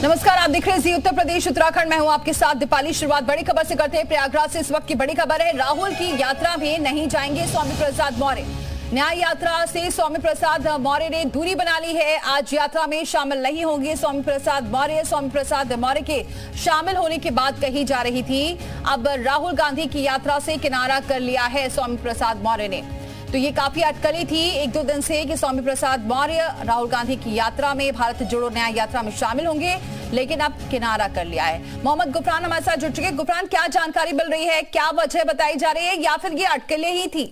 नमस्कार, आप देख रहे हैं जी उत्तर प्रदेश उत्तराखंड। मैं हूं आपके साथ दीपाली। शुरुआत बड़ी खबर से करते हैं। प्रयागराज से इस वक्त की बड़ी खबर है, राहुल की यात्रा में नहीं जाएंगे स्वामी प्रसाद मौर्य। न्याय यात्रा से स्वामी प्रसाद मौर्य ने दूरी बना ली है। आज यात्रा में शामिल नहीं होंगे स्वामी प्रसाद मौर्य। स्वामी प्रसाद मौर्य के शामिल होने की बात कही जा रही थी, अब राहुल गांधी की यात्रा से किनारा कर लिया है स्वामी प्रसाद मौर्य ने। तो ये काफी अटकलें थी एक दो दिन से कि स्वामी प्रसाद मौर्य राहुल गांधी की यात्रा में, भारत जोड़ो न्याय यात्रा में शामिल होंगे, लेकिन अब किनारा कर लिया है। मोहम्मद गुफरान हमारे साथ जुड़ चुके। गुफरान, क्या जानकारी मिल रही है, क्या वजह बताई जा रही है, या फिर ये अटकलें ही थी?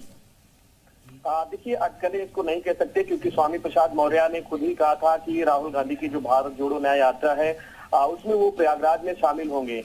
देखिए, अटकलें इसको नहीं कह सकते, क्योंकि स्वामी प्रसाद मौर्य ने खुद ही कहा था कि राहुल गांधी की जो भारत जोड़ो न्याय यात्रा है उसमें वो प्रयागराज में शामिल होंगे।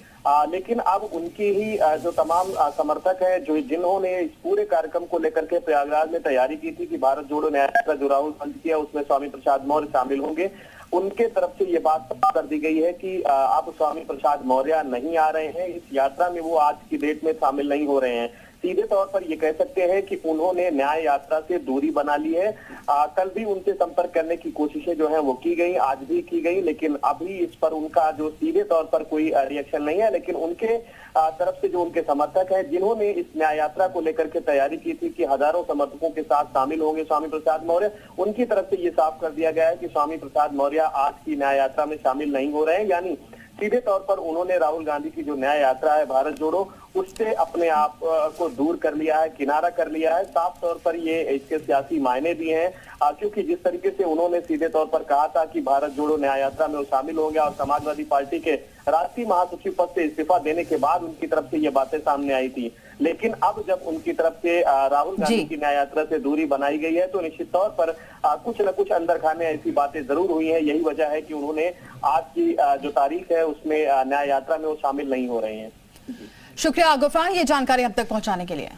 लेकिन अब उनकी ही जो तमाम समर्थक हैं, जो जिन्होंने इस पूरे कार्यक्रम को लेकर के प्रयागराज में तैयारी की थी कि भारत जोड़ो न्याय यात्रा जो राहुल गांधी की है उसमें स्वामी प्रसाद मौर्य शामिल होंगे, उनके तरफ से ये बात कर दी गई है कि अब स्वामी प्रसाद मौर्य नहीं आ रहे हैं इस यात्रा में, वो आज की डेट में शामिल नहीं हो रहे हैं। सीधे तौर पर ये कह सकते हैं कि उन्होंने न्याय यात्रा से दूरी बना ली है। कल भी उनसे संपर्क करने की कोशिशें जो हैं वो की गई, आज भी की गई, लेकिन अभी इस पर उनका जो सीधे तौर पर कोई रिएक्शन नहीं है। लेकिन उनके तरफ से जो उनके समर्थक हैं, जिन्होंने इस न्याय यात्रा को लेकर के तैयारी की थी कि हजारों समर्थकों के साथ शामिल होंगे स्वामी प्रसाद मौर्य, उनकी तरफ से ये साफ कर दिया गया है कि स्वामी प्रसाद मौर्य आज की न्याय यात्रा में शामिल नहीं हो रहे हैं। यानी सीधे तौर पर उन्होंने राहुल गांधी की जो न्याय यात्रा है भारत जोड़ो, उससे अपने आप को दूर कर लिया है, किनारा कर लिया है। साफ तौर पर ये इसके सियासी मायने भी हैं, क्योंकि जिस तरीके से उन्होंने सीधे तौर पर कहा था कि भारत जोड़ो न्याय यात्रा में वो शामिल हो गया और समाजवादी पार्टी के राष्ट्रीय महासचिव पद से इस्तीफा देने के बाद उनकी तरफ से ये बातें सामने आई थी। लेकिन अब जब उनकी तरफ से राहुल गांधी की न्याय यात्रा से दूरी बनाई गई है, तो निश्चित तौर पर कुछ न कुछ अंदर खाने ऐसी बातें जरूर हुई हैं। यही वजह है कि उन्होंने आज की जो तारीख है उसमें न्याय यात्रा में वो शामिल नहीं हो रहे हैं। शुक्रिया गुफरान, ये जानकारी अब तक पहुंचाने के लिए।